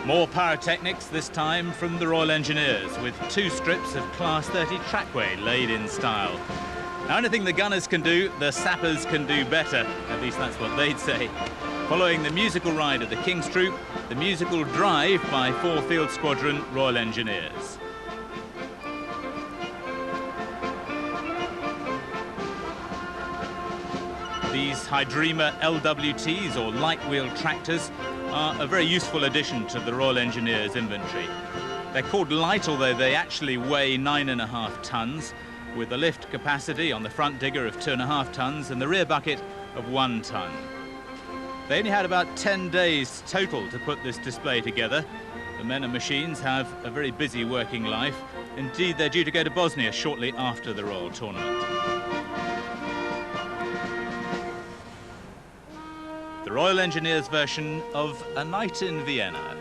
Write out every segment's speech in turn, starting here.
More pyrotechnics, this time from the Royal Engineers, with 2 strips of Class 30 trackway laid in style. Now, anything the gunners can do, the sappers can do better. At least that's what they'd say. Following the musical ride of the King's Troop, the musical drive by 4 Field Squadron Royal Engineers. These Hydrema LWTs, or light wheel tractors, are a very useful addition to the Royal Engineers inventory. They're called light, although they actually weigh 9.5 tons, with a lift capacity on the front digger of 2.5 tons and the rear bucket of 1 ton. They only had about 10 days total to put this display together. The men and machines have a very busy working life. Indeed, they're due to go to Bosnia shortly after the Royal Tournament. The Royal Engineers version of A Night in Vienna.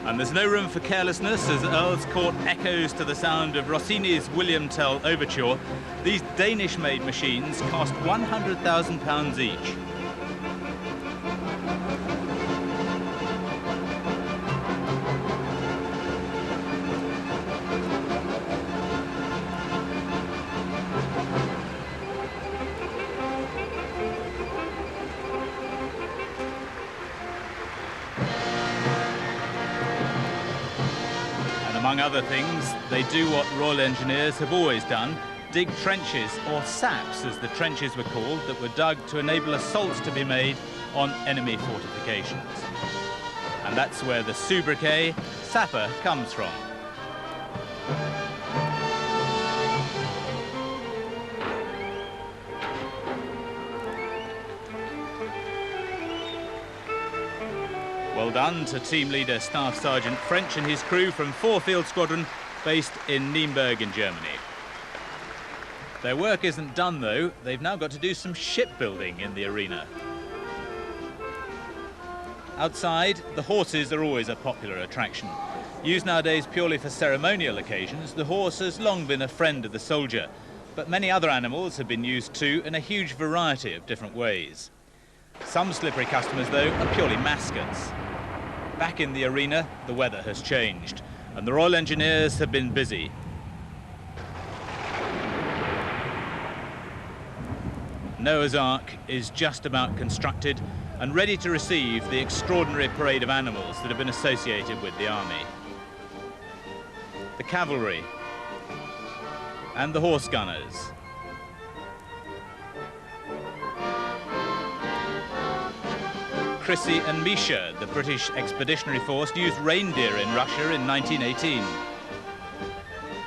And there's no room for carelessness as Earls Court echoes to the sound of Rossini's William Tell Overture. These Danish-made machines cost £100,000 each. Among other things, they do what Royal Engineers have always done, dig trenches, or saps as the trenches were called, that were dug to enable assaults to be made on enemy fortifications. And that's where the sobriquet sapper comes from. Well done to team leader Staff Sergeant French and his crew from 4 Field Squadron based in Nuremberg in Germany. Their work isn't done though, they've now got to do some shipbuilding in the arena. Outside, the horses are always a popular attraction. Used nowadays purely for ceremonial occasions, the horse has long been a friend of the soldier, but many other animals have been used too in a huge variety of different ways. Some slippery customers though are purely mascots. Back in the arena, the weather has changed, and the Royal Engineers have been busy. Noah's Ark is just about constructed and ready to receive the extraordinary parade of animals that have been associated with the army. The cavalry and the horse gunners. Chrissy and Misha, the British Expeditionary Force, used reindeer in Russia in 1918.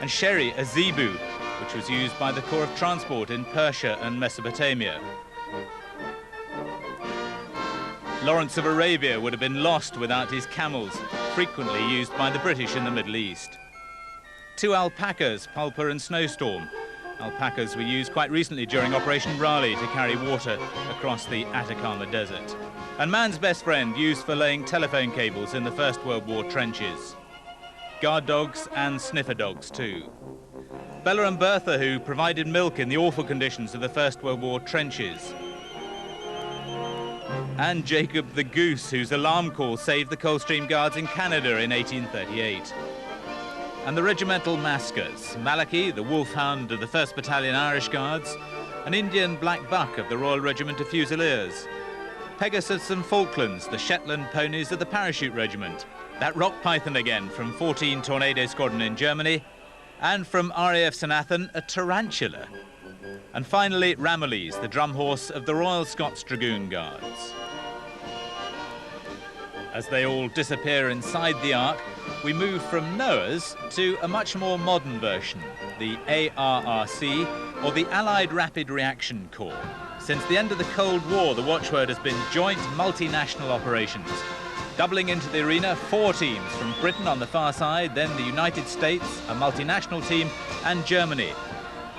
And Sherry, a zebu, which was used by the Corps of Transport in Persia and Mesopotamia. Lawrence of Arabia would have been lost without his camels, frequently used by the British in the Middle East. 2 alpacas, Pulper and Snowstorm. Alpacas were used quite recently during Operation Raleigh to carry water across the Atacama Desert. And man's best friend, used for laying telephone cables in the First World War trenches. Guard dogs and sniffer dogs too. Bella and Bertha, who provided milk in the awful conditions of the First World War trenches. And Jacob the Goose, whose alarm call saved the Coldstream Guards in Canada in 1838. And the regimental mascots, Malachi, the wolfhound of the 1st Battalion Irish Guards, an Indian black buck of the Royal Regiment of Fusiliers, Pegasus and Falklands, the Shetland ponies of the Parachute Regiment, that rock python again from 14 Tornado Squadron in Germany, and from RAF St Athan, a tarantula. And finally, Ramillies, the drum horse of the Royal Scots Dragoon Guards. As they all disappear inside the Ark, we move from Noah's to a much more modern version, the ARRC, or the Allied Rapid Reaction Corps. Since the end of the Cold War, the watchword has been Joint Multinational Operations. Doubling into the arena, 4 teams from Britain on the far side, then the United States, a multinational team, and Germany.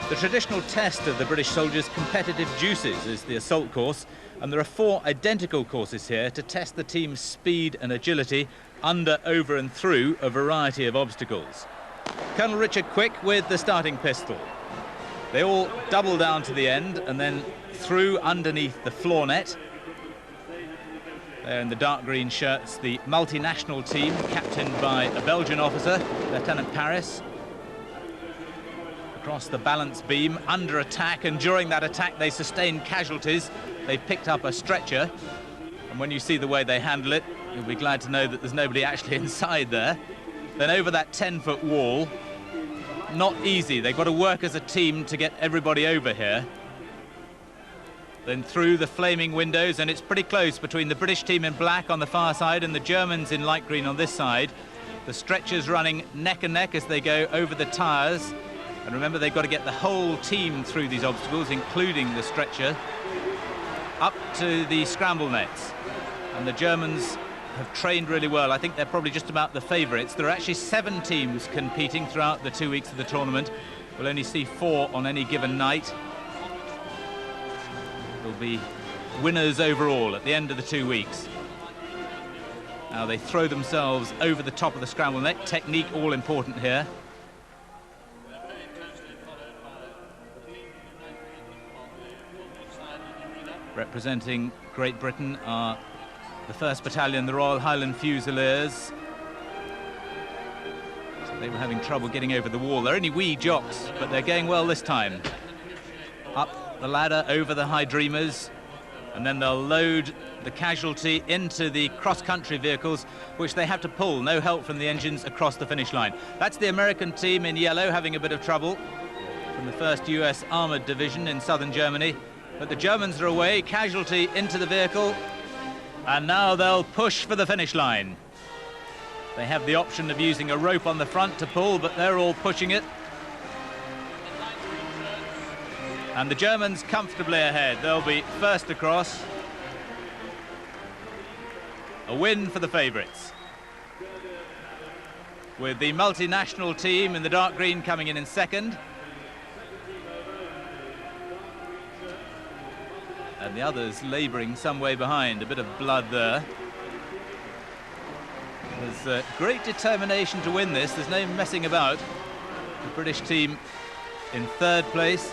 The traditional test of the British soldiers' competitive juices is the assault course, and there are 4 identical courses here to test the team's speed and agility under, over and through a variety of obstacles. Colonel Richard Quick with the starting pistol. They all double down to the end and then through underneath the floor net. There in the dark green shirts, the multinational team, captained by a Belgian officer, Lieutenant Paris. Across the balance beam, under attack, and during that attack they sustained casualties. They picked up a stretcher, and when you see the way they handle it, you'll be glad to know that there's nobody actually inside there. Then over that 10-foot wall, not easy. They've got to work as a team to get everybody over here. Then through the flaming windows, and it's pretty close between the British team in black on the far side and the Germans in light green on this side. The stretchers running neck and neck as they go over the tyres. And remember, they've got to get the whole team through these obstacles, including the stretcher, up to the scramble nets. And the Germans have trained really well. I think they're probably just about the favourites. There are actually 7 teams competing throughout the 2 weeks of the tournament. We'll only see 4 on any given night. There'll be winners overall at the end of the 2 weeks. Now they throw themselves over the top of the scramble net. Technique all important here. Representing Great Britain are the 1st Battalion, the Royal Highland Fusiliers. So they were having trouble getting over the wall. They're only wee jocks, but they're going well this time. Up the ladder over the high dreamers, and then they'll load the casualty into the cross-country vehicles, which they have to pull, no help from the engines, across the finish line. That's the American team in yellow having a bit of trouble from the 1st US Armoured Division in southern Germany. But the Germans are away, casualty into the vehicle, and now they'll push for the finish line. They have the option of using a rope on the front to pull, but they're all pushing it. And the Germans comfortably ahead. They'll be first across. A win for the favourites. With the multinational team in the dark green coming in second. And the others labouring some way behind. A bit of blood there. There's great determination to win this. There's no messing about. The British team in 3rd place.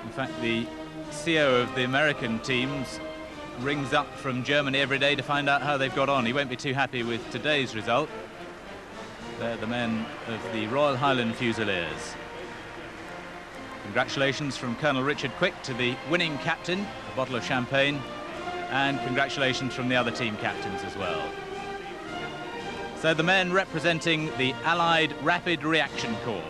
In fact, the CEO of the American teams rings up from Germany every day to find out how they've got on. He won't be too happy with today's result. They're the men of the Royal Highland Fusiliers. Congratulations from Colonel Richard Quick to the winning captain, a bottle of champagne, and congratulations from the other team captains as well. So the men representing the Allied Rapid Reaction Corps.